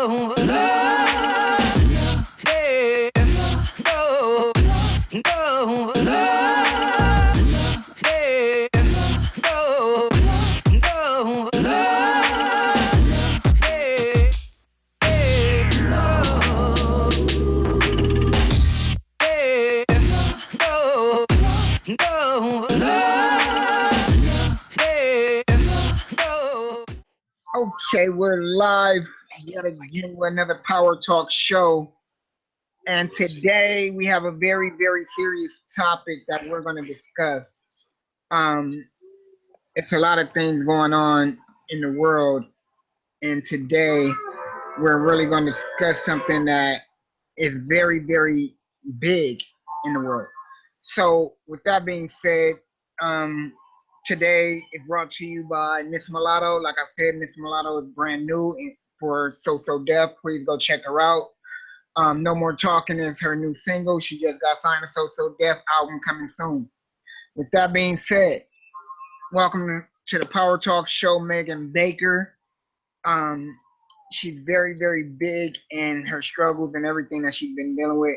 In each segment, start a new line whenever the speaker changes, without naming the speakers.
Okay, we're live yet again with another Power Talk show. And today we have a very, very serious topic that we're going to discuss. Um, it's a lot of things going on in the world. And today we're really going to discuss something that is very, very big in the world. So, with that being said, um, today is brought to you by Miss Mulatto. Like I said, Miss Mulatto is brand new for So Def. Please go check her out. No More Talking is her new single. She just got signed to So Def, album coming soon. With that being said, welcome to the Power Talk show, Megan Baker. She's very, very big in her struggles and everything that she's been dealing with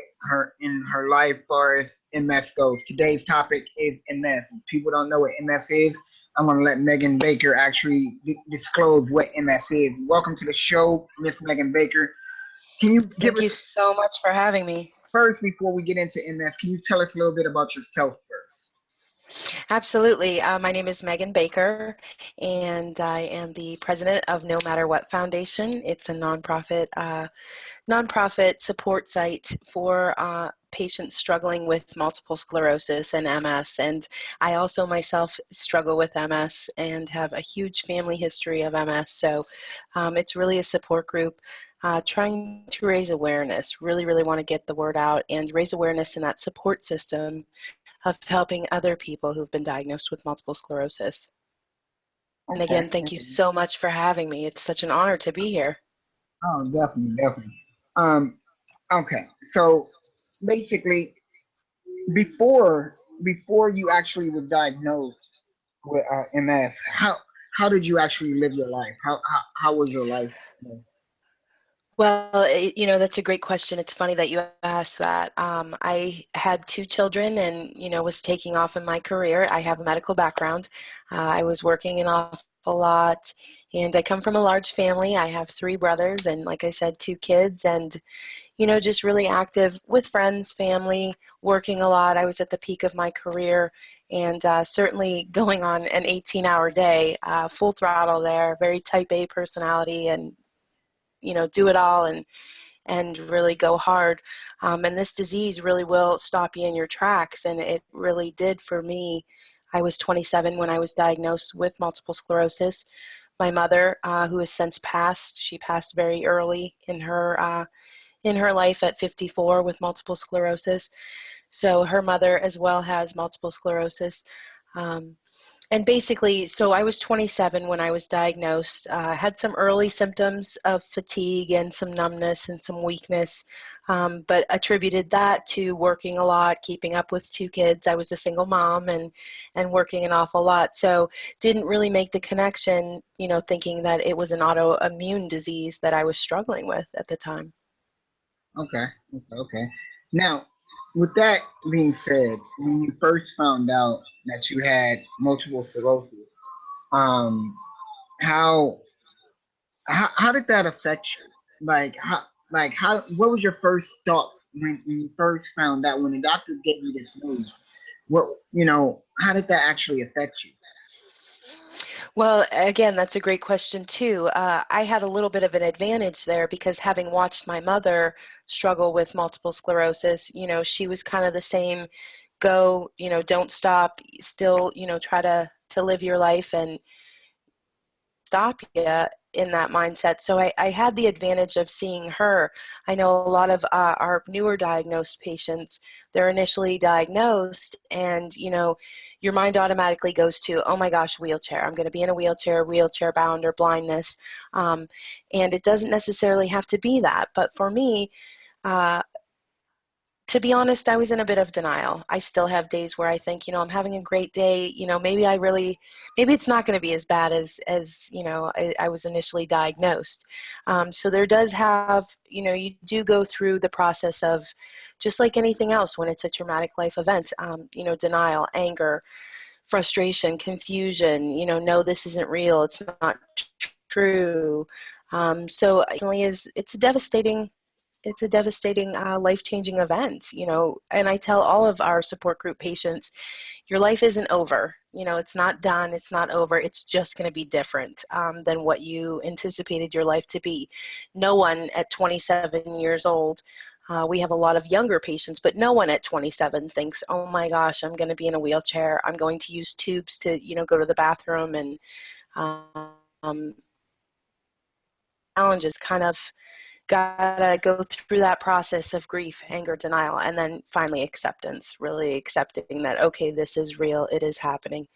in her life as far as MS goes. Today's topic is MS. If people don't know what MS is, I'm going to let Megan Baker actually disclose what MS is. Welcome to the show, Miss Megan Baker. Can you give
Thank you so much for having me.
First, before we get into MS, can you tell us a little bit about yourself first?
Absolutely. My name is Megan Baker, and I am the president of No Matter What Foundation. It's a nonprofit support site for patients struggling with multiple sclerosis and MS. And I also myself struggle with MS and have a huge family history of MS. So it's really a support group trying to raise awareness, really want to get the word out and raise awareness in that support system of helping other people who've been diagnosed with multiple sclerosis. Okay. And again, thank you so much for having me. It's such an honor to be here.
Oh, definitely. Okay, so basically, before you actually was diagnosed with MS, how did you actually live your life? How was your life?
Well, that's a great question. It's funny that you asked that. I had 2 children and, was taking off in my career. I have a medical background. I was working an awful lot, and I come from a large family. I have 3 brothers and, like I said, 2 kids, and, just really active with friends, family, working a lot. I was at the peak of my career and certainly going on an 18-hour day, full throttle there, very type A personality, and do it all and really go hard. And this disease really will stop you in your tracks, and it really did for me. I was 27 when I was diagnosed with multiple sclerosis. My mother, who has since passed, she passed very early in her life at 54 with multiple sclerosis. So her mother as well has multiple sclerosis. And basically, so I was 27 when I was diagnosed, had some early symptoms of fatigue and some numbness and some weakness, but attributed that to working a lot, keeping up with 2 kids. I was a single mom and working an awful lot. So didn't really make the connection, thinking that it was an autoimmune disease that I was struggling with at the time.
Okay. Now, with that being said, when you first found out that you had multiple sclerosis, how did that affect you? What was your first thoughts when you first found out, when the doctors gave you this news? How did that actually affect you?
Well, again, that's a great question too. I had a little bit of an advantage there because having watched my mother struggle with multiple sclerosis, she was kind of the same, go, don't stop, still, try to live your life and stop you in that mindset. So I had the advantage of seeing her. I know a lot of our newer diagnosed patients, they're initially diagnosed and, your mind automatically goes to, oh my gosh, wheelchair. I'm going to be in a wheelchair bound or blindness. And it doesn't necessarily have to be that. But for me, to To be honest, I was in a bit of denial. I still have days where I think, I'm having a great day. Maybe it's not going to be as bad as I was initially diagnosed. So there does have, you do go through the process of, just like anything else when it's a traumatic life event, denial, anger, frustration, confusion, no, this isn't real. It's not true. So definitely it's a devastating life-changing event, and I tell all of our support group patients, your life isn't over. It's not done, it's not over, it's just going to be different than what you anticipated your life to be. No one at 27 years old, we have a lot of younger patients, but no one at 27 thinks, oh my gosh, I'm going to be in a wheelchair, I'm going to use tubes to, go to the bathroom, and challenges kind of gotta go through that process of grief, anger, denial, and then finally acceptance, really accepting that, okay, this is real, it is happening.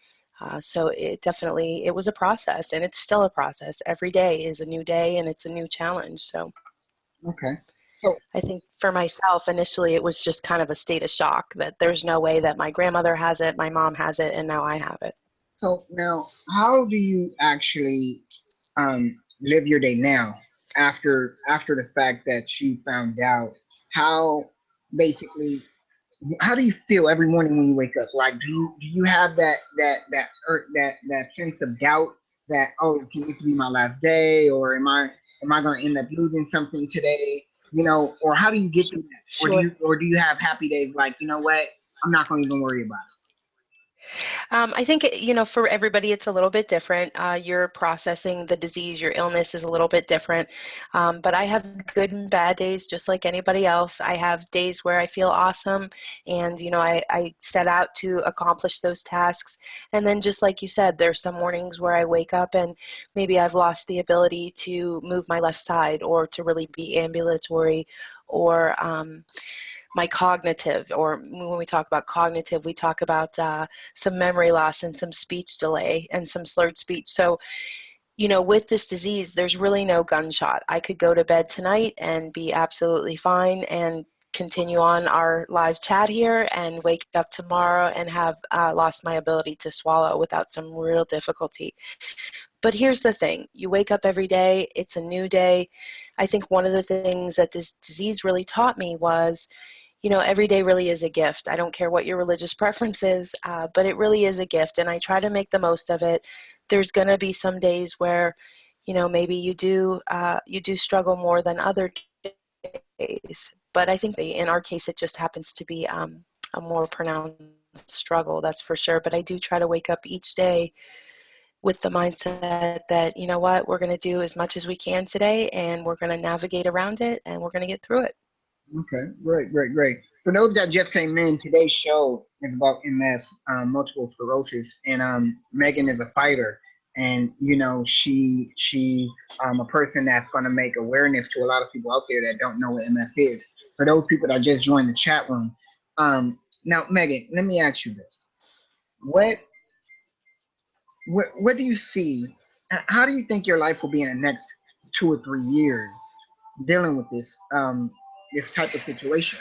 So it was a process, and it's still a process. Every day is a new day, and it's a new challenge. So
Okay. So
I think for myself, initially, it was just kind of a state of shock that there's no way that my grandmother has it, my mom has it, and now I have it.
so now, how do you actually live your day now after the fact that you found out? How basically how do you feel every morning when you wake up? Like, do you have that sense of doubt that, oh, can this be my last day, or am I going to end up losing something today? Or how do you get through that? Or do
Sure.
you have happy days like, you know what, I'm not going to even worry about
I think, for everybody, it's a little bit different. You're processing the disease, your illness is a little bit different. But I have good and bad days just like anybody else. I have days where I feel awesome, and, I set out to accomplish those tasks. And then, just like you said, there's some mornings where I wake up and maybe I've lost the ability to move my left side, or to really be ambulatory, or my cognitive, or when we talk about cognitive, we talk about some memory loss and some speech delay and some slurred speech. So, with this disease, there's really no gunshot. I could go to bed tonight and be absolutely fine and continue on our live chat here, and wake up tomorrow and have lost my ability to swallow without some real difficulty. But here's the thing, you wake up every day, it's a new day. I think one of the things that this disease really taught me was, every day really is a gift. I don't care what your religious preference is, but it really is a gift, and I try to make the most of it. There's going to be some days where, maybe you do struggle more than other days. But I think in our case, it just happens to be a more pronounced struggle, that's for sure. But I do try to wake up each day with the mindset that, you know what, we're going to do as much as we can today, and we're going to navigate around it, and we're going to get through it.
Okay, great, great, great. For those that just came in, today's show is about MS, multiple sclerosis, and Megan is a fighter, and she's a person that's going to make awareness to a lot of people out there that don't know what MS is. For those people that just joined the chat room, now Megan, let me ask you this: what what do you see? How do you think your life will be in the next 2 or 3 years dealing with this type of situation?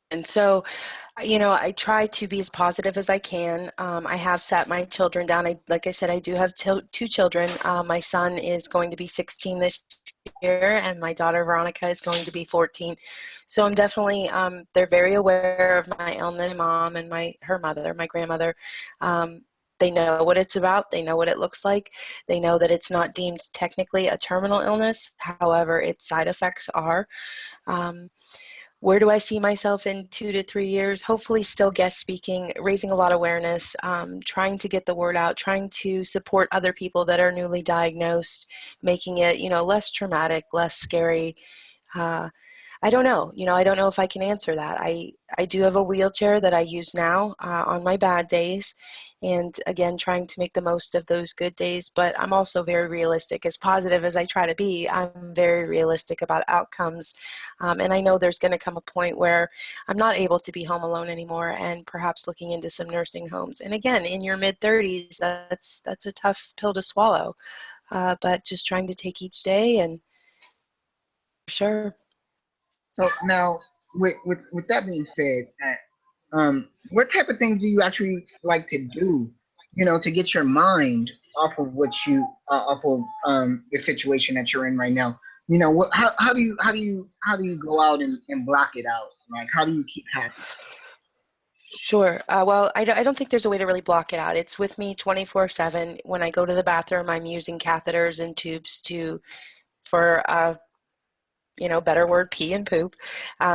And so, I try to be as positive as I can. I have sat my children down. Like I said, I do have two children. My son is going to be 16 this year, and my daughter Veronica is going to be 14. So I'm definitely, they're very aware of my ailment, my mom and her mother, my grandmother. They know what it's about. They know what it looks like. They know that it's not deemed technically a terminal illness. However, its side effects are. Where do I see myself in 2 to 3 years? Hopefully still guest speaking, raising a lot of awareness, trying to get the word out, trying to support other people that are newly diagnosed, making it, less traumatic, less scary. Uh, I don't know. I don't know if I can answer that. I do have a wheelchair that I use now on my bad days, and again, trying to make the most of those good days. But I'm also very realistic. As positive as I try to be, I'm very realistic about outcomes. And I know there's going to come a point where I'm not able to be home alone anymore, and perhaps looking into some nursing homes. And again, in your mid-30s, that's a tough pill to swallow. But just trying to take each day, and sure.
So now, with that being said, what type of things do you actually like to do? You know, to get your mind off of off of the situation that you're in right now. You know, how do you go out and block it out? Like, how do you keep happy?
Sure. Well, I don't think there's a way to really block it out. It's with me 24/7. When I go to the bathroom, I'm using catheters and tubes for better word, pee and poop.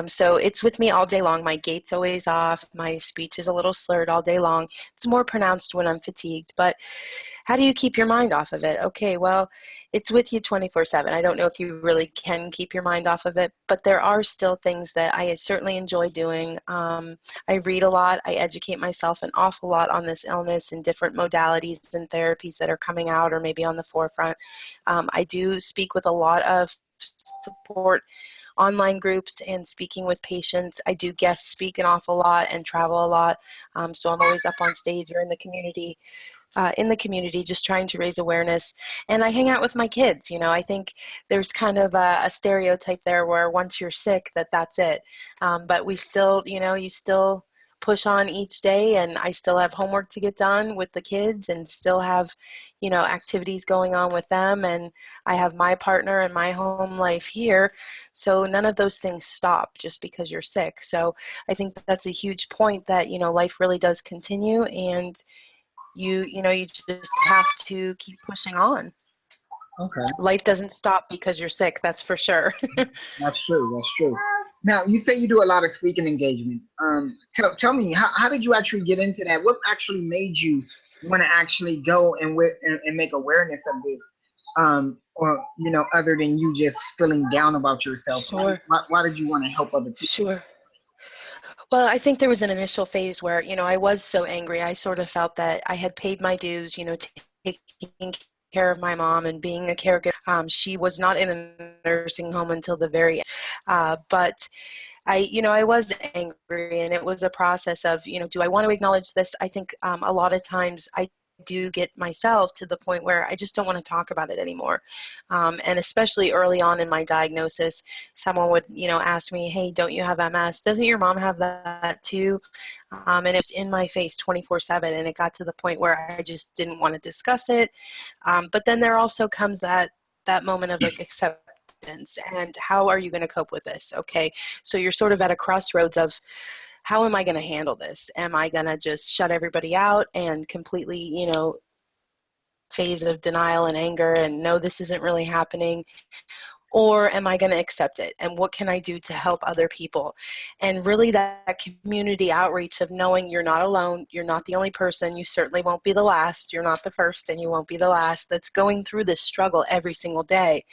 So it's with me all day long. My gait's always off. My speech is a little slurred all day long. It's more pronounced when I'm fatigued, but how do you keep your mind off of it? Okay, well, it's with you 24/7. I don't know if you really can keep your mind off of it, but there are still things that I certainly enjoy doing. I read a lot. I educate myself an awful lot on this illness and different modalities and therapies that are coming out or maybe on the forefront. I do speak with a lot of support online groups and speaking with patients. I do guest speak an awful lot and travel a lot. So I'm always up on stage or in the community, just trying to raise awareness. And I hang out with my kids. I think there's kind of a stereotype there where once you're sick, that's it. But we still, you still push on each day, and I still have homework to get done with the kids and still have, activities going on with them. And I have my partner and my home life here. So none of those things stop just because you're sick. So I think that's a huge point that, life really does continue, and you just have to keep pushing on.
Okay,
Life doesn't stop because you're sick, that's for sure.
that's true. That's true. Now, you say you do a lot of speaking engagements. Tell me, how did you actually get into that? What actually made you want to actually go and make awareness of this? Or other than you just feeling down about yourself,
Sure,
why did you want to help other people?
sure. Well, I think there was an initial phase where, I was so angry. I sort of felt that I had paid my dues, taking care of my mom and being a caregiver. She was not in a nursing home until the very end. But I was angry, and it was a process of, do I want to acknowledge this? I think a lot of times I do get myself to the point where I just don't want to talk about it anymore. And especially early on in my diagnosis, someone would, ask me, hey, don't you have MS? Doesn't your mom have that too? And it was in my face 24/7, and it got to the point where I just didn't want to discuss it. But then there also comes that moment of like acceptance, and how are you going to cope with this? Okay, so you're sort of at a crossroads of, how am I going to handle this? Am I going to just shut everybody out and completely, phase of denial and anger and no, this isn't really happening? Or am I going to accept it? And what can I do to help other people? And really that community outreach of knowing you're not alone, you're not the only person, you certainly won't be the last, you're not the first, and you won't be the last that's going through this struggle every single day.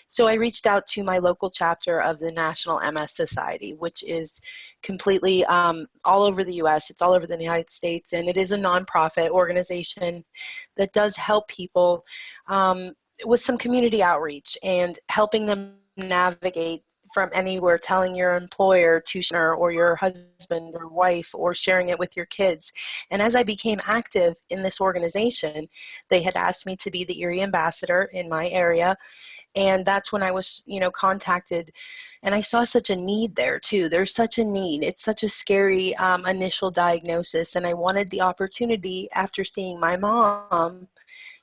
So I reached out to my local chapter of the National MS Society, which is completely all over the U.S. It's all over the United States, and it is a nonprofit organization that does help people with some community outreach and helping them navigate from anywhere, telling your employer to share, or your husband or wife, or sharing it with your kids. And as I became active in this organization, they had asked me to be the Erie ambassador in my area, and that's when I was, contacted, and I saw such a need there too. There's such a need. It's such a scary initial diagnosis, and I wanted the opportunity after seeing my mom.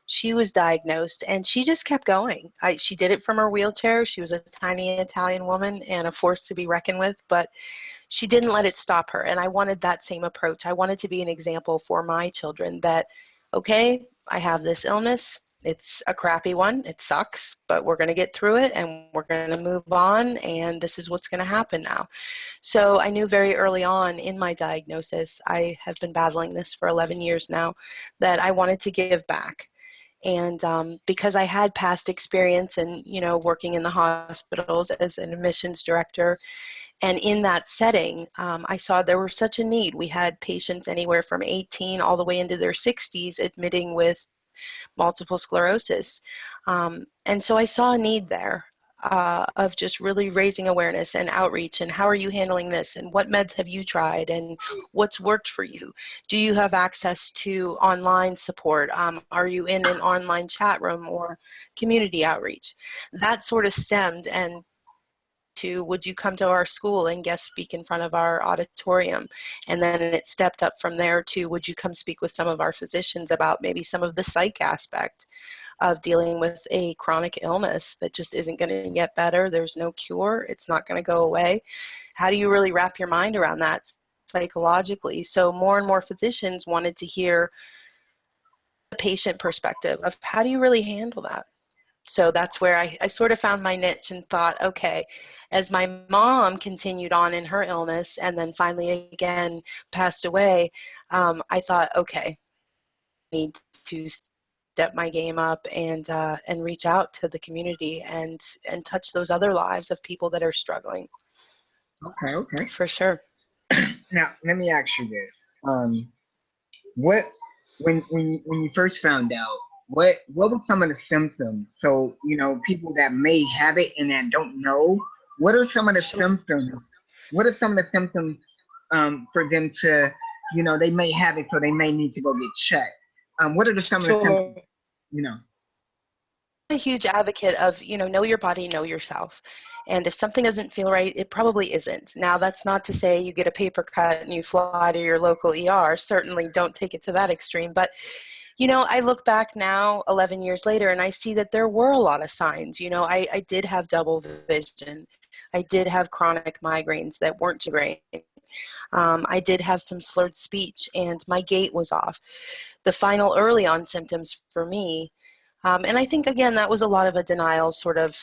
She was diagnosed, and she just kept going. She did it from her wheelchair. She was a tiny Italian woman and a force to be reckoned with, but she didn't let it stop her. And I wanted that same approach. I wanted to be an example for my children that, okay, I have this illness. It's a crappy one. It sucks, but we're going to get through it, and we're going to move on, and this is what's going to happen now. So I knew very early on in my diagnosis, I have been battling this for 11 years now, that I wanted to give back. And because I had past experience in, working in the hospitals as an admissions director, and in that setting, I saw there was such a need. We had patients anywhere from 18 all the way into their 60s admitting with multiple sclerosis. And so I saw a need there of just really raising awareness and outreach, and how are you handling this, and what meds have you tried, and what's worked for you? Do you have access to online support? Are you in an online chat room or community outreach? That sort of stemmed, and to, would you come to our school and guest speak in front of our auditorium? And then it stepped up from there to, would you come speak with some of our physicians about maybe some of the psych aspect of dealing with a chronic illness that just isn't going to get better? There's no cure. It's not going to go away. How do you really wrap your mind around that psychologically? So more and more physicians wanted to hear the patient perspective of how do you really handle that? So that's where I sort of found my niche and thought, okay, as my mom continued on in her illness and then finally again passed away, I thought, okay, I need to step my game up and reach out to the community and touch those other lives of people that are struggling.
Okay.
For sure.
Now, let me ask you this. What when you first found out, what were some of the symptoms? So, people that may have it and that don't know, what are some of the symptoms? What are some of the symptoms for them to, they may have it, so they may need to go get checked? What are some of the symptoms,
I'm a huge advocate of, know your body, know yourself. And if something doesn't feel right, it probably isn't. Now, that's not to say you get a paper cut and you fly to your local ER. Certainly don't take it to that extreme. But, I look back now 11 years later and I see that there were a lot of signs. I did have double vision. I did have chronic migraines that weren't too great. I did have some slurred speech and my gait was off. The final early on symptoms for me, and I think, again, that was a lot of a denial sort of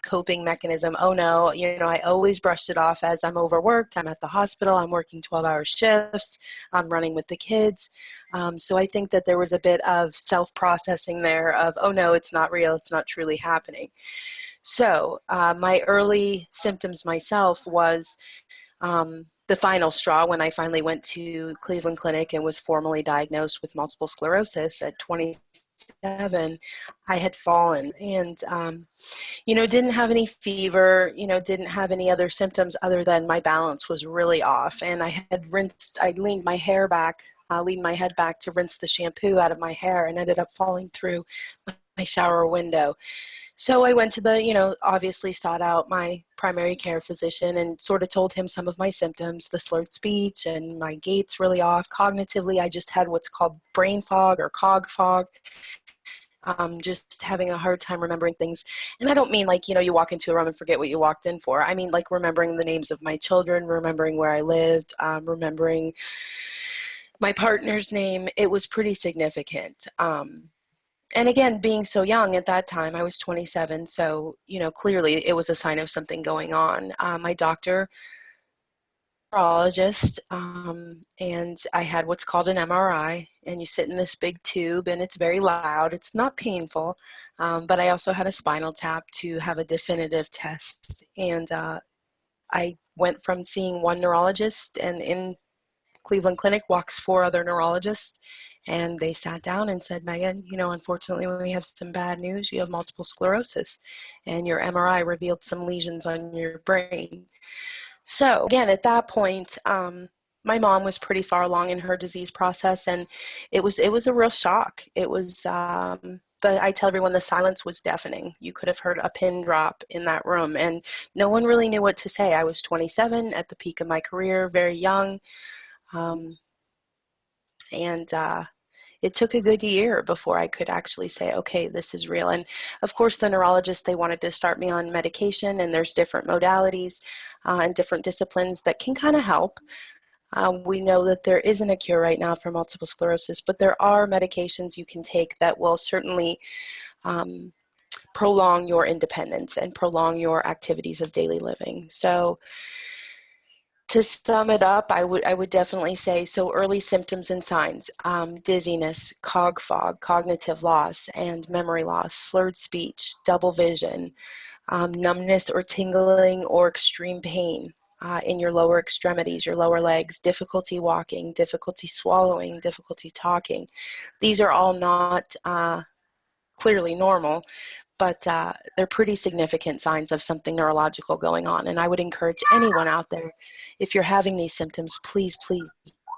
coping mechanism. Oh, no, I always brushed it off as I'm overworked, I'm at the hospital, I'm working 12-hour shifts, I'm running with the kids. So I think that there was a bit of self-processing there of, oh, no, it's not real, it's not truly happening. So my early symptoms myself was the final straw when I finally went to Cleveland Clinic and was formally diagnosed with multiple sclerosis at 27. I had fallen and, didn't have any fever, didn't have any other symptoms other than my balance was really off. And I leaned my head back to rinse the shampoo out of my hair and ended up falling through my shower window. So I went to obviously sought out my primary care physician and sort of told him some of my symptoms, the slurred speech and my gait's really off. Cognitively, I just had what's called brain fog or cog fog. Just having a hard time remembering things. And I don't mean like, you walk into a room and forget what you walked in for. I mean like remembering the names of my children, remembering where I lived, remembering my partner's name. It was pretty significant. And again, being so young at that time, I was 27, so, clearly it was a sign of something going on. My doctor, neurologist, and I had what's called an MRI, and you sit in this big tube, and it's very loud. It's not painful, but I also had a spinal tap to have a definitive test, and I went from seeing one neurologist, and in Cleveland Clinic walks 4 other neurologists, and they sat down and said, Megan, unfortunately we have some bad news. You have multiple sclerosis, and your MRI revealed some lesions on your brain. So again, at that point, my mom was pretty far along in her disease process, and it was a real shock. It was, but I tell everyone the silence was deafening. You could have heard a pin drop in that room, and no one really knew what to say. I was 27 at the peak of my career, very young. It took a good year before I could actually say, okay, this is real. And of course, the neurologist, they wanted to start me on medication, and there's different modalities and different disciplines that can kind of help. We know that there isn't a cure right now for multiple sclerosis, but there are medications you can take that will certainly prolong your independence and prolong your activities of daily living. So to sum it up, I would definitely say, so early symptoms and signs, dizziness, cog fog, cognitive loss and memory loss, slurred speech, double vision, numbness or tingling or extreme pain in your lower extremities, your lower legs, difficulty walking, difficulty swallowing, difficulty talking. These are all not clearly normal, but they're pretty significant signs of something neurological going on. And I would encourage anyone out there, if you're having these symptoms, please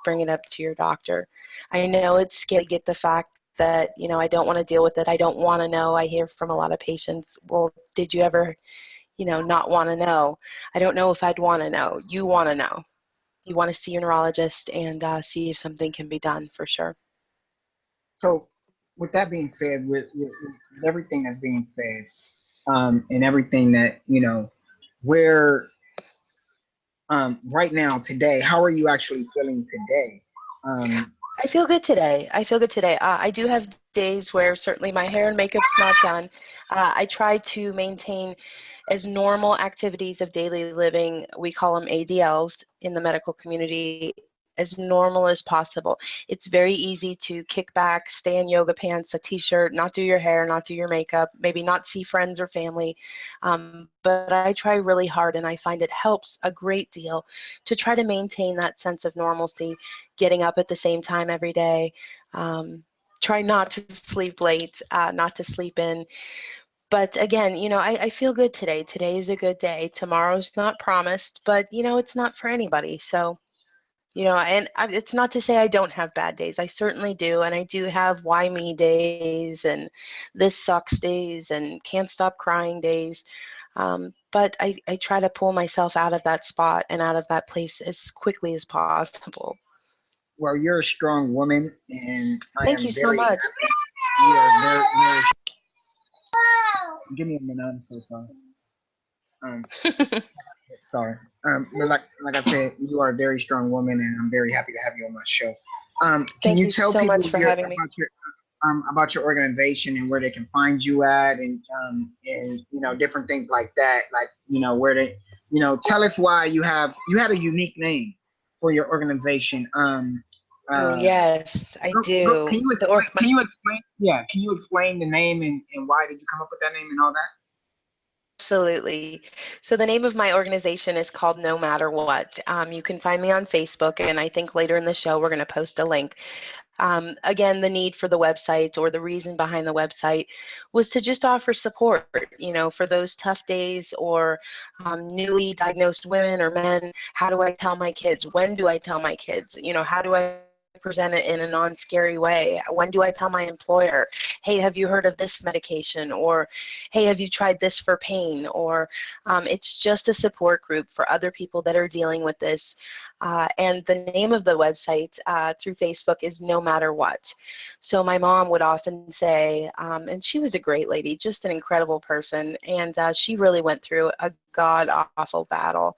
bring it up to your doctor. I know it's scary to get the fact that, I don't want to deal with it. I don't want to know. I hear from a lot of patients, well, did you ever, not want to know. I don't know if I'd want to know. You want to know. You want to see your neurologist and see if something can be done for sure.
So, with that being said, with everything that's being said, and everything that where right now today, how are you actually feeling today?
I feel good today. I do have days where certainly my hair and makeup's not done. I try to maintain as normal activities of daily living, we call them ADLs in the medical community, as normal as possible. It's very easy to kick back, stay in yoga pants, a t-shirt, not do your hair, not do your makeup, maybe not see friends or family. But I try really hard, and I find it helps a great deal to try to maintain that sense of normalcy, getting up at the same time every day. Try not to sleep late, not to sleep in. But again, I feel good today. Today is a good day. Tomorrow's not promised, but it's not for anybody. So, it's not to say I don't have bad days. I certainly do. And I do have why me days and this sucks days and can't stop crying days. But I try to pull myself out of that spot and out of that place as quickly as possible.
Well, you're a strong woman, and I
Thank
am
you so
very
much.
happy. You are very. Give me a minute. I'm so sorry. Um, sorry. But like I said, you are a very strong woman, and I'm very happy to have you on my show. Can
Thank
you
you
tell
so
people
much for having me.
about your organization and where they can find you at, and different things like that, like where they, tell us why you had a unique name for your organization.
Oh, yes, I do.
Can you explain? Can you explain? Yeah, can you explain the name and why did you come up with that name and all that?
Absolutely. So the name of my organization is called No Matter What. You can find me on Facebook, and I think later in the show we're going to post a link. Again, the need for the website, or the reason behind the website, was to just offer support, for those tough days, or newly diagnosed women or men. How do I tell my kids? When do I tell my kids? How do I present it in a non-scary way? When do I tell my employer, hey, have you heard of this medication? Or, hey, have you tried this for pain? Or it's just a support group for other people that are dealing with this. And the name of the website through Facebook is No Matter What. So my mom would often say, and she was a great lady, just an incredible person, and she really went through a god-awful battle.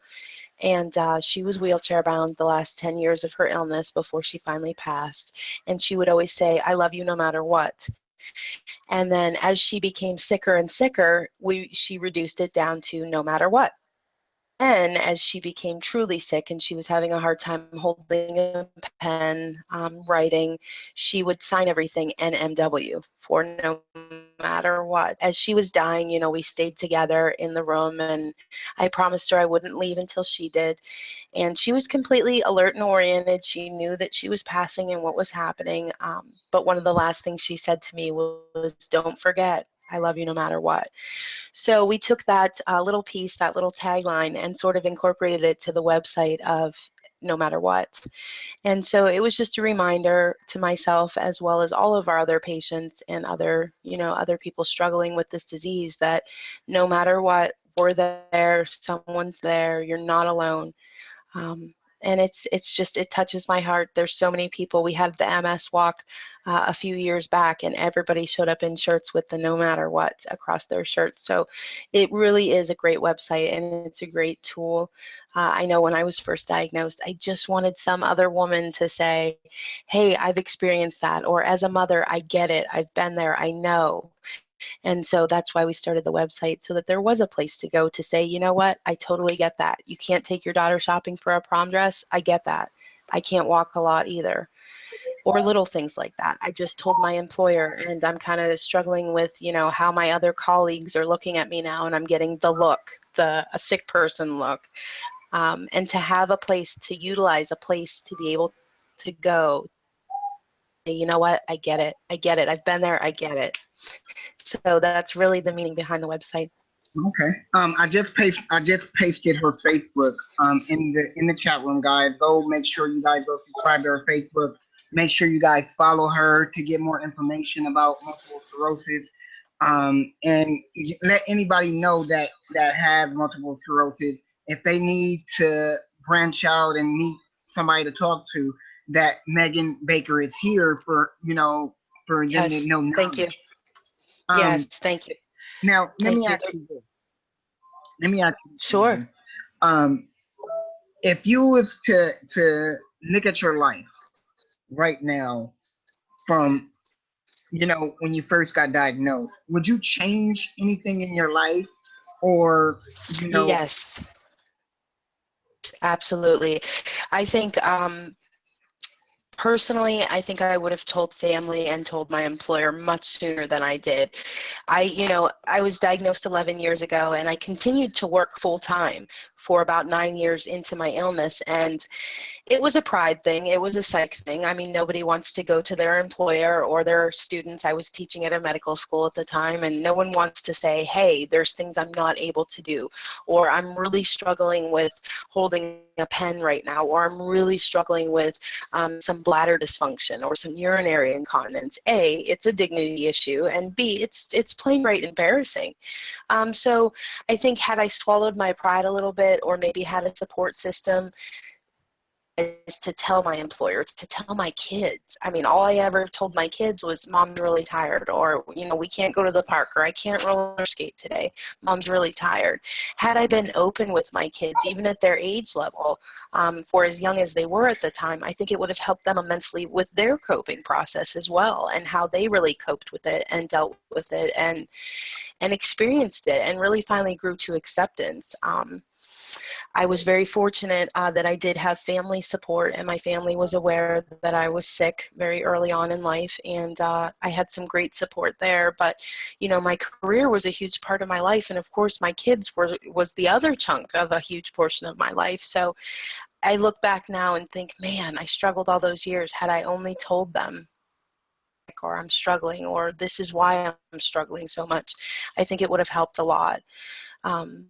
And she was wheelchair bound the last 10 years of her illness before she finally passed. And she would always say, I love you no matter what. And then as she became sicker and sicker, she reduced it down to no matter what. And as she became truly sick and she was having a hard time holding a pen, writing, she would sign everything NMW, for no matter what. As she was dying, we stayed together in the room, and I promised her I wouldn't leave until she did. And she was completely alert and oriented. She knew that she was passing and what was happening. But one of the last things she said to me was, don't forget, I love you no matter what. So we took that little piece, that little tagline, and sort of incorporated it to the website of No Matter What. And so it was just a reminder to myself, as well as all of our other patients and other people struggling with this disease, that no matter what, we're there, someone's there, you're not alone. And it touches my heart. There's so many people. We had the MS walk a few years back, and everybody showed up in shirts with the no matter what across their shirts. So it really is a great website, and it's a great tool. I know when I was first diagnosed, I just wanted some other woman to say, hey, I've experienced that, or as a mother, I get it, I've been there, I know. And so that's why we started the website, so that there was a place to go to say, you know what, I totally get that. You can't take your daughter shopping for a prom dress. I get that. I can't walk a lot either. Or little things like that. I just told my employer, and I'm kind of struggling with, how my other colleagues are looking at me now, and I'm getting the look, a sick person look. And to have a place to utilize, a place to be able to go, you know what, I get it. I get it. I've been there. I get it. So that's really the meaning behind the website.
Okay. I just pasted her Facebook in the chat room, guys. Go make sure you guys go subscribe to her Facebook. Make sure you guys follow her to get more information about multiple sclerosis. And let anybody know that have multiple sclerosis, if they need to branch out and meet somebody to talk to, that Megan Baker is here for, for them to
Yes,
know
thank you.
knowledge.
Yes,
Um,
thank you.
Now let me
Thank you.
ask you this. Let me ask you this,
Sure.
Megan. Um, if you was to look at your life right now from when you first got diagnosed, would you change anything in your life, or you know
Yes, absolutely. I think personally, I think I would have told family and told my employer much sooner than I did. I was diagnosed 11 years ago, and I continued to work full time for about 9 years into my illness. And it was a pride thing. It was a psych thing. I mean, nobody wants to go to their employer or their students. I was teaching at a medical school at the time, and no one wants to say, hey, there's things I'm not able to do, or I'm really struggling with holding a pen right now, or I'm really struggling with some bladder dysfunction or some urinary incontinence. A, it's a dignity issue, and B, it's plain right embarrassing. So I think had I swallowed my pride a little bit, or maybe had a support system, is to tell my employer, to tell my kids. I mean, all I ever told my kids was, Mom's really tired, or, we can't go to the park, or I can't roller skate today. Mom's really tired. Had I been open with my kids, even at their age level, for as young as they were at the time, I think it would have helped them immensely with their coping process as well, and how they really coped with it and dealt with it and experienced it and really finally grew to acceptance. I was very fortunate that I did have family support, and my family was aware that I was sick very early on in life, and I had some great support there. But, my career was a huge part of my life, and of course my kids was the other chunk of a huge portion of my life. So I look back now and think, man, I struggled all those years. Had I only told them, or I'm struggling, or this is why I'm struggling so much, I think it would have helped a lot. Um,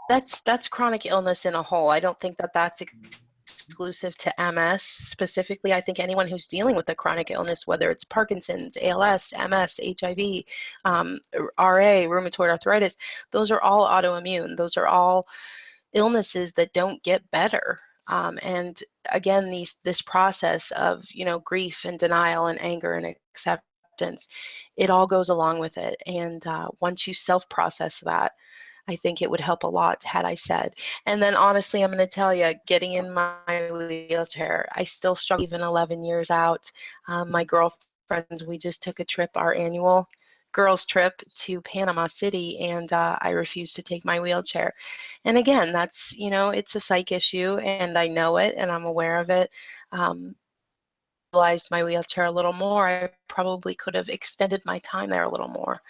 that's chronic illness in a whole. I don't think that that's exclusive to MS specifically. I think anyone who's dealing with a chronic illness, whether it's Parkinson's, ALS, MS, HIV, RA, rheumatoid arthritis, those are all autoimmune. Those are all illnesses that don't get better. And again, this process of grief and denial and anger and acceptance, it all goes along with it. And once you self-process that, I think it would help a lot had I said. And then honestly, I'm going to tell you, getting in my wheelchair, I still struggle even 11 years out. My girlfriends, we just took a trip, our annual girls trip to Panama City, and I refused to take my wheelchair. And again, that's, it's a psych issue, and I know it, and I'm aware of it. Utilized my wheelchair a little more, I probably could have extended my time there a little more.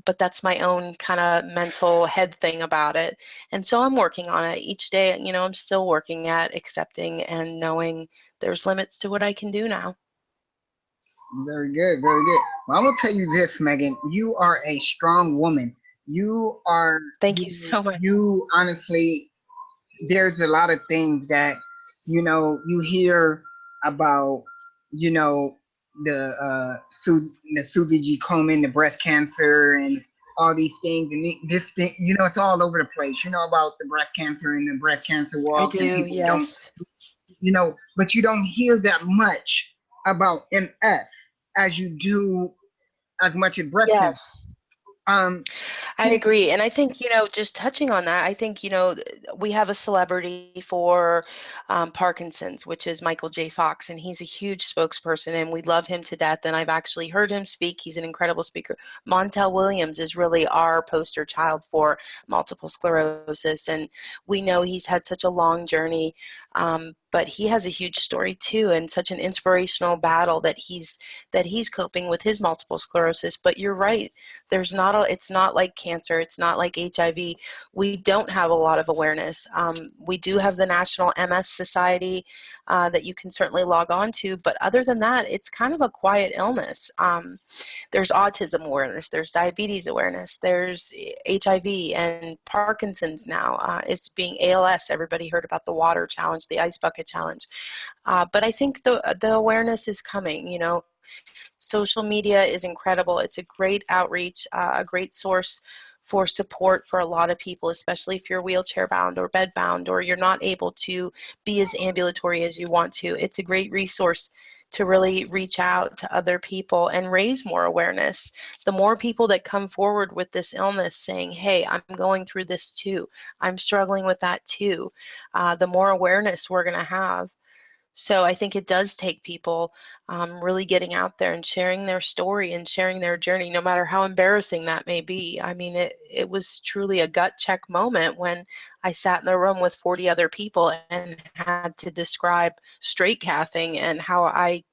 But that's my own kind of mental head thing about it. And so I'm working on it each day. I'm still working at accepting and knowing there's limits to what I can do now.
Very good, very good. Well, I'm gonna tell you this, Megan. You are a strong woman. You are
Thank you
you,
so much.
you honestly, there's a lot of things that you hear about, you know, the Susie G. Komen, the breast cancer, and all these things, and this thing, it's all over the place. You know about the breast cancer and the breast cancer
I
walks, and
do,
people don't,
yes.
but you don't hear that much about MS as you do as much as breast cancer.
Yes.
Um,
I
can
agree. And I think, just touching on that, I think, we have a celebrity for Parkinson's, which is Michael J. Fox, and he's a huge spokesperson, and we love him to death. And I've actually heard him speak. He's an incredible speaker. Montel Williams is really our poster child for multiple sclerosis, and we know he's had such a long journey, but he has a huge story too, and such an inspirational battle that he's coping with his multiple sclerosis. But you're right. It's not like cancer. It's not like HIV. We don't have a lot of awareness. We do have the National MS Society that you can certainly log on to, but other than that, it's kind of a quiet illness. There's autism awareness, there's diabetes awareness, there's HIV and Parkinson's now. It's being ALS. Everybody heard about the water challenge, the ice bucket challenge. But I think the awareness is coming, Social media is incredible. It's a great outreach, a great source for support for a lot of people, especially if you're wheelchair bound or bed bound, or you're not able to be as ambulatory as you want to. It's a great resource to really reach out to other people and raise more awareness. The more people that come forward with this illness saying, hey, I'm going through this too, I'm struggling with that too, the more awareness we're going to have. So I think it does take people really getting out there and sharing their story and sharing their journey, no matter how embarrassing that may be. I mean, it was truly a gut check moment when I sat in the room with 40 other people and had to describe straight cathing and how I,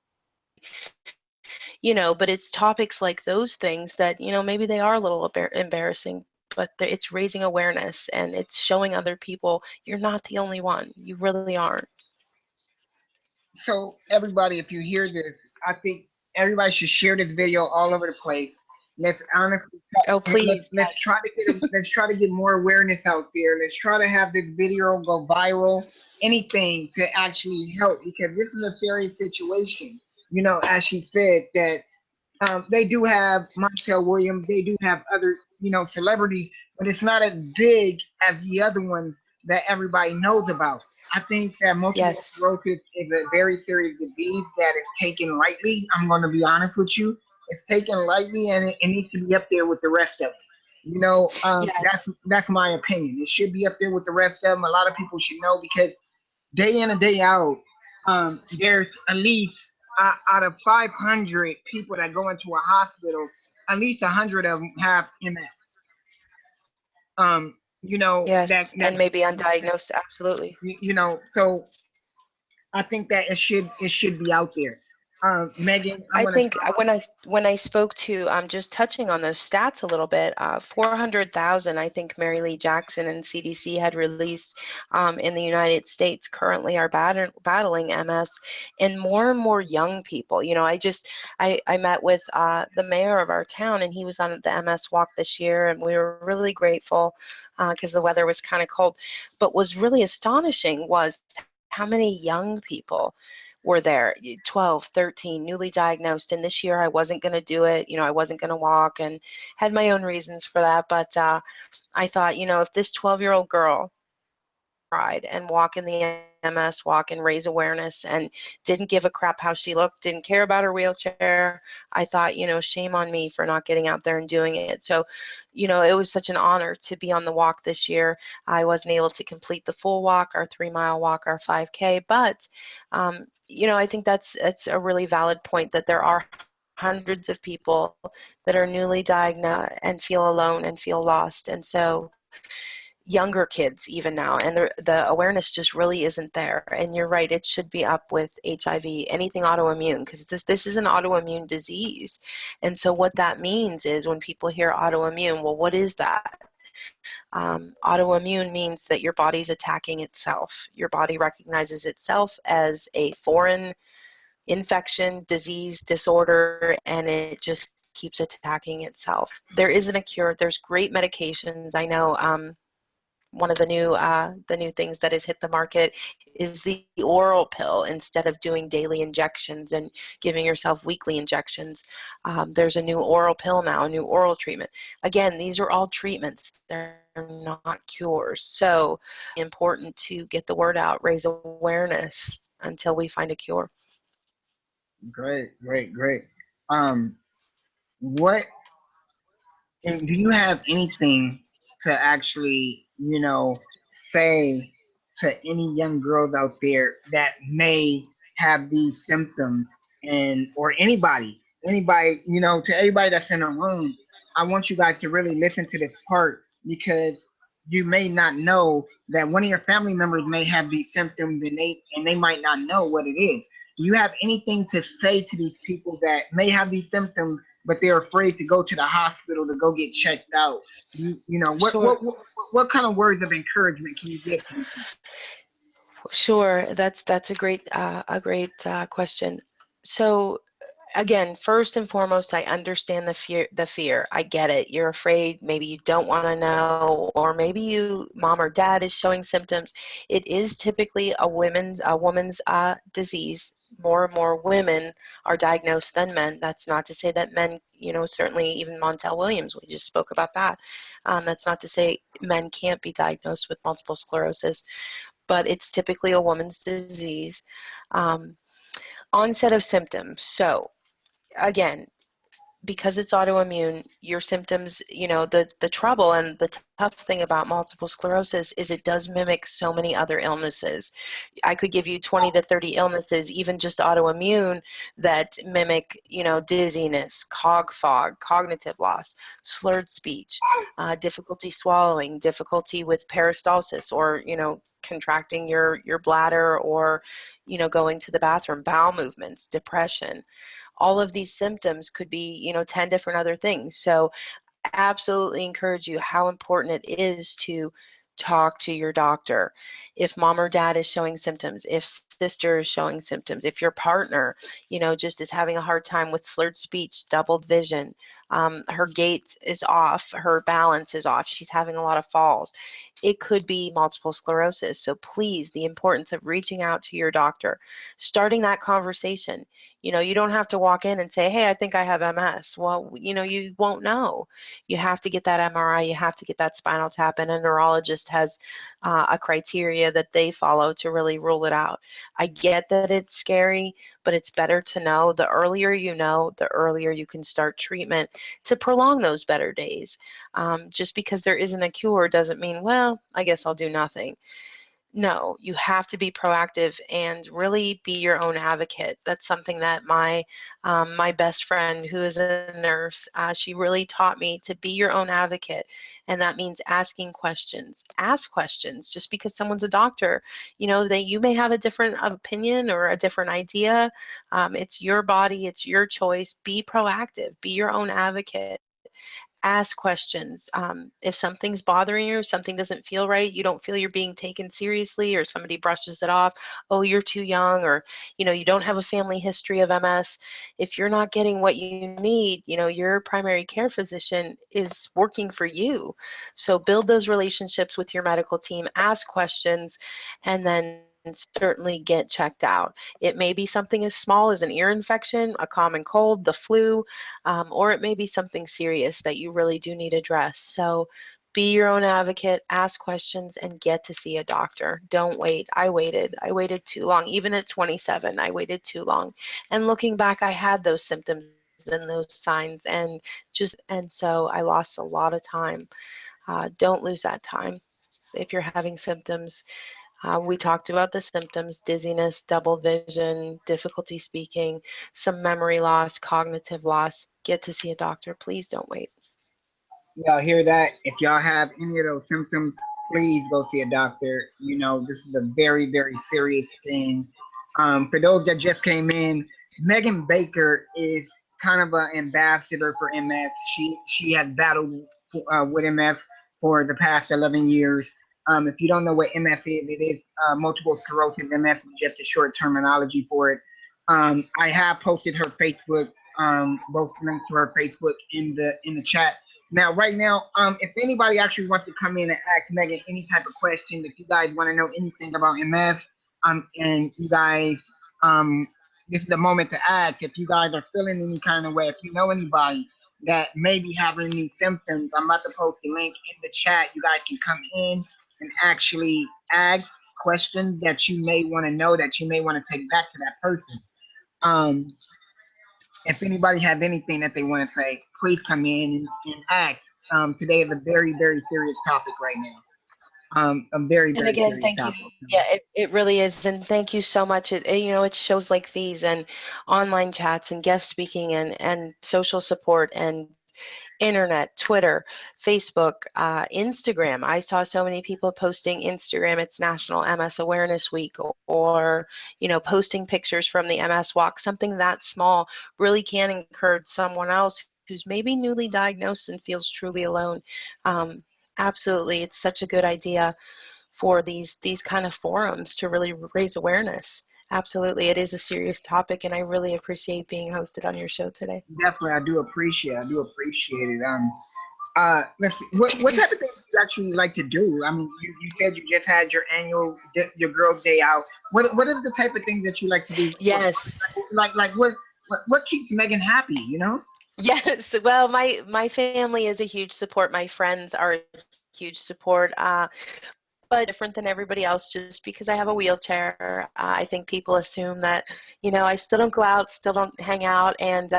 but it's topics like those things that, maybe they are a little embarrassing, but it's raising awareness and it's showing other people you're not the only one. You really aren't.
So everybody, if you hear this, I think everybody should share this video all over the place. Let's honestly
Oh, please.
let's try to let's try to get more awareness out there. Let's try to have this video go viral. Anything to actually help, because this is a serious situation. As she said that they do have Montel Williams, they do have other celebrities, but it's not as big as the other ones that everybody knows about. I think that multiple
Yes.
sclerosis is a very serious disease that is taken lightly. I'm going to be honest with you. It's taken lightly, and it needs to be up there with the rest of them.
Yes.
That's my opinion. It should be up there with the rest of them. A lot of people should know, because day in and day out, there's at least out of 500 people that go into a hospital, at least 100 of them have MS.
Yes, and maybe undiagnosed, absolutely.
So I think that it should be out there. Megan, I'm
I
gonna.
think when I spoke to just touching on those stats a little bit, 400,000. I think Mary Lee Jackson and CDC had released in the United States currently are battling MS, and more young people. I met with the mayor of our town, and he was on the MS walk this year, and we were really grateful because the weather was kind of cold. But was really astonishing was how many young people were there, 12, 13, newly diagnosed. And this year I wasn't going to do it. I wasn't going to walk, and had my own reasons for that. But I thought, if this 12-year-old girl tried and walk in the MS walk and raise awareness and didn't give a crap how she looked, didn't care about her wheelchair, I thought, shame on me for not getting out there and doing it. So, it was such an honor to be on the walk this year. I wasn't able to complete the full walk, our 3-mile walk, our 5K, but, I think that's a really valid point, that there are hundreds of people that are newly diagnosed and feel alone and feel lost. And so younger kids even now, and the awareness just really isn't there. And you're right, it should be up with HIV, anything autoimmune, because this is an autoimmune disease. And so what that means is, when people hear autoimmune, well, what is that? Autoimmune means that your body's attacking itself. Your body recognizes itself as a foreign infection, disease, disorder, and it just keeps attacking itself. There isn't a cure. There's great medications. I know one of the new things that has hit the market is the oral pill. Instead of doing daily injections and giving yourself weekly injections, there's a new oral pill now, a new oral treatment. Again, these are all treatments. They're not cures. So important to get the word out, raise awareness until we find a cure.
Great, great, great. Um, what And do you have anything to actually, say to any young girls out there that may have these symptoms, or anybody, to everybody that's in a room? I want you guys to really listen to this part, because you may not know that one of your family members may have these symptoms, and they might not know what it is. Do you have anything to say to these people that may have these symptoms, but they're afraid to go to the hospital to go get checked out? You know what
Sure.
what what, what kind of words of encouragement can you give to these people?
Sure, that's a great question. So again, first and foremost, I understand the fear. I get it. You're afraid, maybe you don't want to know, or maybe mom or dad is showing symptoms. It is typically a woman's disease. more and more women are diagnosed than men. That's not to say that men, certainly even Montel Williams, we just spoke about that. That's not to say men can't be diagnosed with multiple sclerosis, but it's typically a woman's disease. Onset of symptoms. So again, because it's autoimmune, your symptoms, the trouble and the tough thing about multiple sclerosis is it does mimic so many other illnesses. I could give you 20 to 30 illnesses, even just autoimmune, that mimic, dizziness, cog fog, cognitive loss, slurred speech, difficulty swallowing, difficulty with peristalsis, or, contracting your bladder, or, going to the bathroom, bowel movements, depression. All of these symptoms could be, 10 different other things. So absolutely encourage you how important it is to talk to your doctor. If mom or dad is showing symptoms, if sister is showing symptoms, if your partner, just is having a hard time with slurred speech, doubled vision, her gait is off, her balance is off, she's having a lot of falls, it could be multiple sclerosis. So please, the importance of reaching out to your doctor, starting that conversation. You don't have to walk in and say, hey, I think I have MS. Well, you won't know. You have to get that MRI, you have to get that spinal tap, and a neurologist has a criteria that they follow to really rule it out. I get that it's scary, but it's better to know. The earlier you know, the earlier you can start treatment to prolong those better days. Just because there isn't a cure doesn't mean, well, I guess I'll do nothing. No, you have to be proactive and really be your own advocate. That's something that my best friend, who is a nurse, she really taught me to be your own advocate, and that means asking questions. Ask questions. Just because someone's a doctor, that you may have a different opinion or a different idea. It's your body, it's your choice. Be proactive. Be your own advocate. Ask questions. If something's bothering you, something doesn't feel right, you don't feel you're being taken seriously, or somebody brushes it off, oh, you're too young, or you don't have a family history of MS. If you're not getting what you need, your primary care physician is working for you. So build those relationships with your medical team, ask questions, and then certainly get checked out. It may be something as small as an ear infection, a common cold, the flu, or it may be something serious that you really do need addressed. So be your own advocate, ask questions, and get to see a doctor. Don't wait. I waited too long. Even at 27, I waited too long. And looking back, I had those symptoms and those signs, and so I lost a lot of time. Don't lose that time. If you're having symptoms, we talked about the symptoms: dizziness, double vision, difficulty speaking, some memory loss, cognitive loss. Get to see a doctor. Please don't wait.
Y'all hear that? If y'all have any of those symptoms, please go see a doctor. This is a very, very serious thing. For those that just came in, Megan Baker is kind of an ambassador for MS. She has battled with MS for the past 11 years. If you don't know what MS is, it is multiple sclerosis. MS is just a short terminology for it. I have posted her Facebook, both links to her Facebook in the chat. Now, right now, if anybody actually wants to come in and ask Megan any type of question, if you guys want to know anything about MS, and you guys, this is the moment to ask. If you guys are feeling any kind of way, if you know anybody that may be having any symptoms, I'm about to post a link in the chat. You guys can come in and actually ask questions that you may want to know, that you may want to take back to that person. If anybody has anything that they want to say, please come in and ask. Today is a very, very serious topic right now. A very,
And
very
again,
serious
thank you.
topic.
Yeah, it really is. And thank you so much. It shows like these, and online chats, and guest speaking, and social support, and internet, Twitter, Facebook, Instagram. I saw so many people posting Instagram. It's National MS Awareness Week, or posting pictures from the MS walk. Something that small really can encourage someone else who's maybe newly diagnosed and feels truly alone. Absolutely, it's such a good idea for these kind of forums to really raise awareness. Absolutely, it is a serious topic, and I really appreciate being hosted on your show today.
Definitely, I do appreciate it. Let's see. What type of things do you actually like to do? I mean, you said you just had your your girls' day out. What are the type of things that you like to do?
Yes.
Like what keeps Megan happy? You know?
Yes. Well, my family is a huge support. My friends are a huge support. But different than everybody else just because I have a wheelchair. I think people assume that, I still don't go out, still don't hang out, and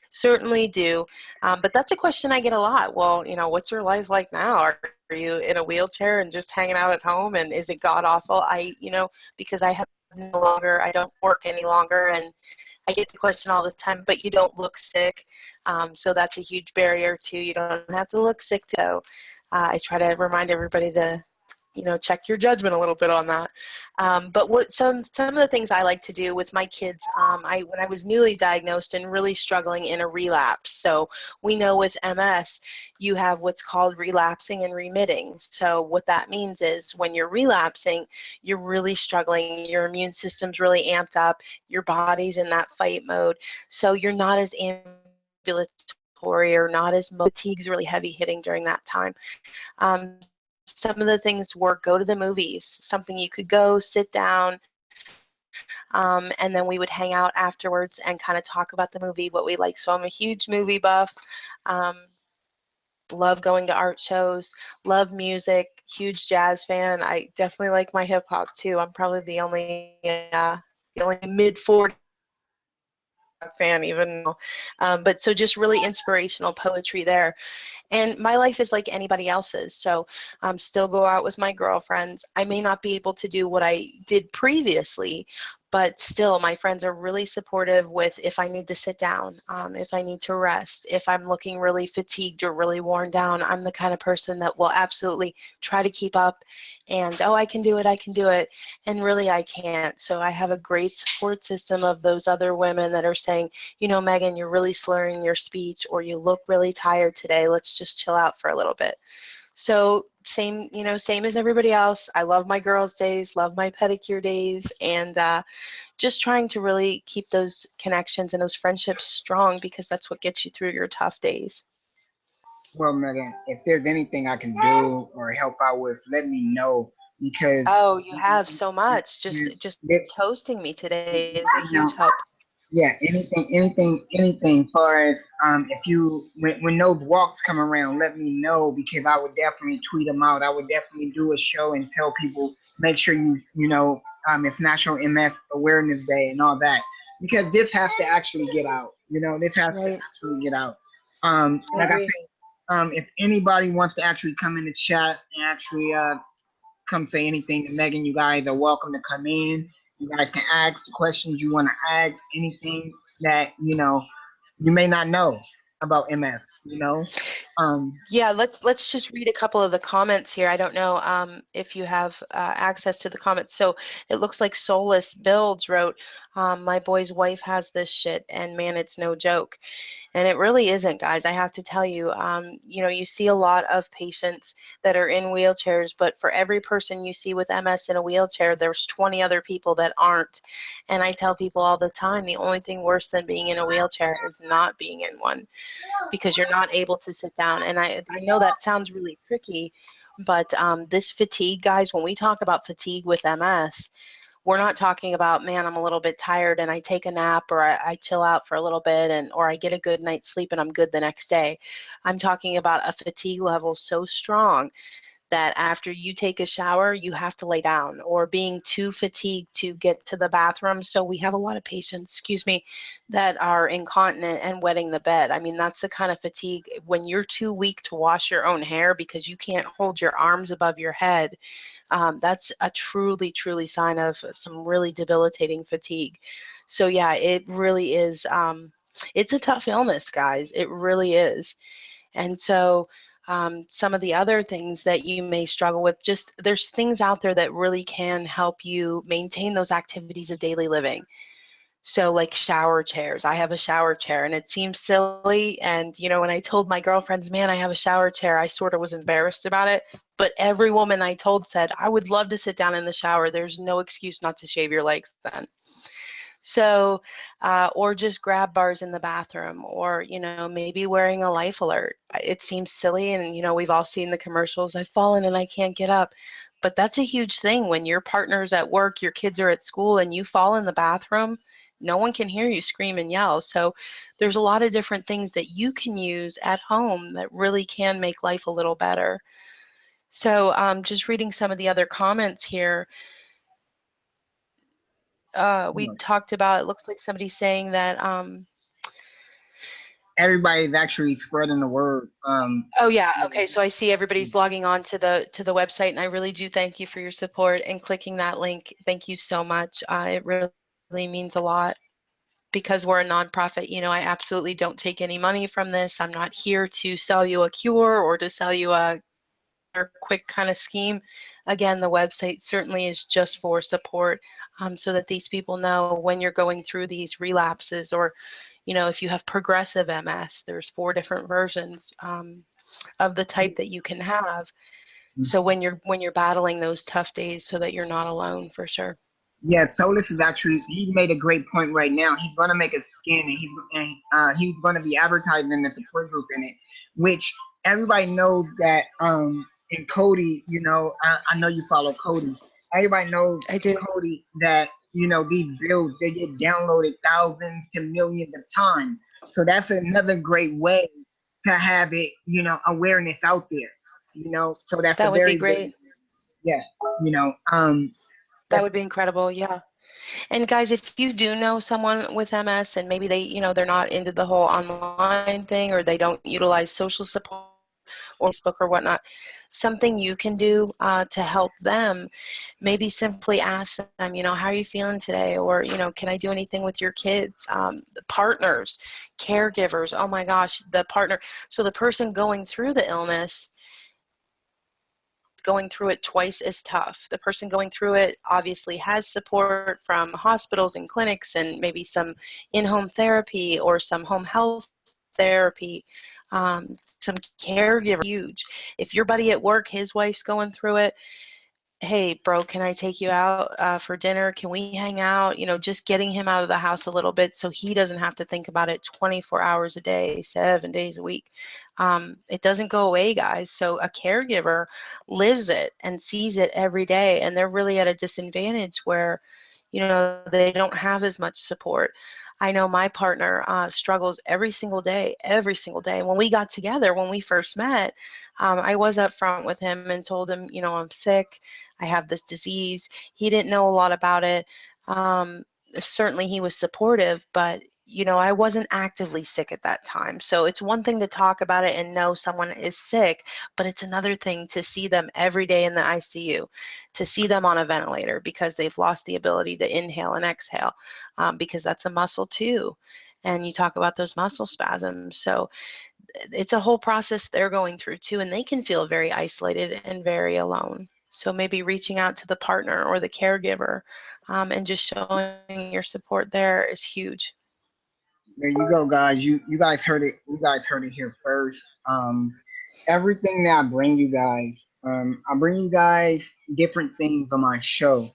certainly do. But that's a question I get a lot. Well, what's your life like now? Are you in a wheelchair and just hanging out at home, and is it god awful? Because I have no longer, I don't work any longer, and I get the question all the time, but you don't look sick. So that's a huge barrier too. You don't have to look sick. So I try to remind everybody to check your judgment a little bit on that. But what some of the things I like to do with my kids, when I was newly diagnosed and really struggling in a relapse. So we know with MS, you have what's called relapsing and remitting. So what that means is when you're relapsing, you're really struggling, your immune system's really amped up, your body's in that fight mode. So you're not as ambulatory or not as fatigue's really heavy hitting during that time. Some of the things were go to the movies, something you could go, sit down, and then we would hang out afterwards and kind of talk about the movie, what we like. So I'm a huge movie buff, um, love going to art shows, love music, huge jazz fan. I definitely like my hip hop too. I'm probably the only mid 40 fan even now. But so just really inspirational poetry there. And my life is like anybody else's. So still go out with my girlfriends. I may not be able to do what I did previously, but still my friends are really supportive with if I need to sit down, if I need to rest, if I'm looking really fatigued or really worn down. I'm the kind of person that will absolutely try to keep up and, oh, I can do it, I can do it. And really I can't. So I have a great support system of those other women that are saying, Megan, you're really slurring your speech or you look really tired today. Let's just chill out for a little bit. So same as everybody else. I love my girls' days, love my pedicure days, and just trying to really keep those connections and those friendships strong because that's what gets you through your tough days.
Well, Megan, if there's anything I can do or help out with, let me know because
Oh, you have so much. Just
you
hosting me today is a huge help.
yeah, anything. Far as if you when those walks come around, let me know because I would definitely tweet them out. I would definitely do a show and tell people make sure it's National MS Awareness Day and all that because this has to actually get out. This has to
Right.
actually get out.
I
Like I
agree.
said, if anybody wants to actually come in the chat and actually come say anything to Megan, you guys are welcome to come in. You guys can ask the questions you want to ask, anything that you may not know about MS.
Yeah, let's just read a couple of the comments here. I don't know if you have access to the comments. So it looks like Soulless Builds wrote, "My boy's wife has this shit, and man, it's no joke." And it really isn't, guys. I have to tell you, you see a lot of patients that are in wheelchairs, but for every person you see with MS in a wheelchair, there's 20 other people that aren't. And I tell people all the time, the only thing worse than being in a wheelchair is not being in one because you're not able to sit down. And I know that sounds really tricky, but this fatigue, guys, when we talk about fatigue with MS, we're not talking about, man, I'm a little bit tired and I take a nap or I chill out for a little bit or I get a good night's sleep and I'm good the next day. I'm talking about a fatigue level so strong that after you take a shower, you have to lay down or being too fatigued to get to the bathroom. So we have a lot of patients, that are incontinent and wetting the bed. I mean, that's the kind of fatigue when you're too weak to wash your own hair because you can't hold your arms above your head. That's a truly, truly sign of some really debilitating fatigue. So yeah, it really is. It's a tough illness, guys. It really is. And so some of the other things that you may struggle with, just there's things out there that really can help you maintain those activities of daily living. So like shower chairs. I have a shower chair and it seems silly. And, when I told my girlfriends, man, I have a shower chair, I sort of was embarrassed about it. But every woman I told said, I would love to sit down in the shower. There's no excuse not to shave your legs then. So, or just grab bars in the bathroom, or, maybe wearing a life alert. It seems silly, and, we've all seen the commercials, I've fallen and I can't get up. But that's a huge thing when your partner's at work, your kids are at school, and you fall in the bathroom, no one can hear you scream and yell. So there's a lot of different things that you can use at home that really can make life a little better. So just reading some of the other comments here, we talked about, it looks like somebody's saying that,
Everybody's actually spreading the word.
oh yeah, okay, so I see everybody's logging on to the website, and I really do thank you for your support and clicking that link. Thank you so much. It really means a lot. Because we're a nonprofit, I absolutely don't take any money from this. I'm not here to sell you a cure or to sell you a quick kind of scheme. Again, the website certainly is just for support, so that these people know when you're going through these relapses, or, if you have progressive MS, there's 4 different versions of the type that you can have. So when you're battling those tough days, so that you're not alone, for sure.
Yeah, Solus is actually, he made a great point right now. He's going to make a skin, and he's going to be advertising the support group in it, which everybody knows that in Cody, I know you follow Cody. Everybody knows
I do.
Cody that, these bills, they get downloaded thousands to millions of times. So that's another great way to have it, awareness out there, so that's a
That would be
very,
great.
yeah,
That would be incredible. Yeah. And guys, if you do know someone with MS, and maybe they, they're not into the whole online thing, or they don't utilize social support or Facebook or whatnot, something you can do to help them, maybe simply ask them, how are you feeling today? Or, can I do anything with your kids? Partners, caregivers, oh my gosh, the partner. So the person going through the illness, going through it twice as tough. The person going through it obviously has support from hospitals and clinics, and maybe some in-home therapy or some home health therapy, some caregiver. Huge. If your buddy at work, his wife's going through it, hey, bro, can I take you out for dinner? Can we hang out? Just getting him out of the house a little bit, so he doesn't have to think about it 24 hours a day, 7 days a week. It doesn't go away, guys. So a caregiver lives it and sees it every day, and they're really at a disadvantage where, they don't have as much support. I know my partner struggles every single day, every single day. When we got together, when we first met, I was up front with him and told him, I'm sick. I have this disease. He didn't know a lot about it. Certainly he was supportive, but I wasn't actively sick at that time. So it's one thing to talk about it and know someone is sick, but it's another thing to see them every day in the ICU, to see them on a ventilator because they've lost the ability to inhale and exhale, because that's a muscle too. And you talk about those muscle spasms. So it's a whole process they're going through too, and they can feel very isolated and very alone. So maybe reaching out to the partner or the caregiver, and just showing your support there is huge.
there you go, guys. You guys heard it. You guys heard it here first. Everything that I bring you guys, I bring you guys different things on my show,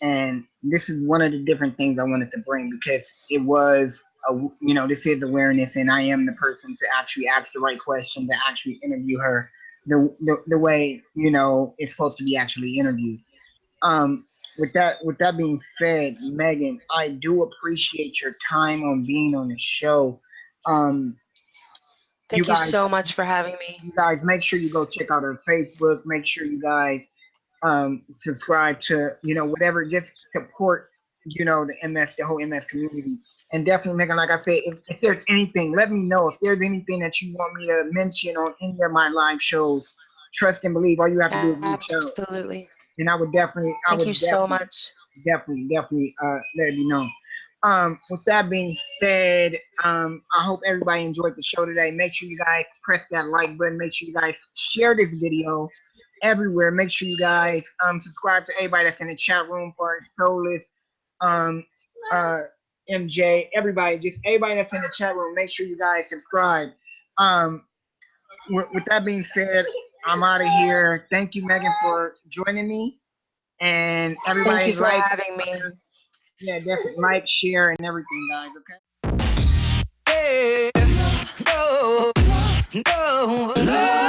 and this is one of the different things I wanted to bring because it was this is awareness, and I am the person to actually ask the right question, to actually interview her the way it's supposed to be actually interviewed. Um, with that being said, Megan, I do appreciate your time on being on the show. Um, you
Thank you
guys,
so much for having me.
you guys, make sure you go check out her Facebook. Make sure you guys subscribe to whatever. Just support the MS, the whole MS community, and definitely, Megan. Like I said, if there's anything, let me know. If there's anything that you want me to mention on any of my live shows, trust and believe. All you have to do is reach out,
Absolutely.
and I would definitely,
Thank you so much.
definitely let you know. With that being said, I hope everybody enjoyed the show today. Make sure you guys press that like button. Make sure you guys share this video everywhere. Make sure you guys subscribe to everybody that's in the chat room for Solus, um, MJ, everybody, just everybody that's in the chat room. Make sure you guys subscribe. Um, with that being said, I'm out of here. Thank you, Megan, for joining me. And
Thank you
everybody
for
like,
having me.
Yeah, definitely. Like, share, and everything, guys. Okay.
Yeah, no, no, no.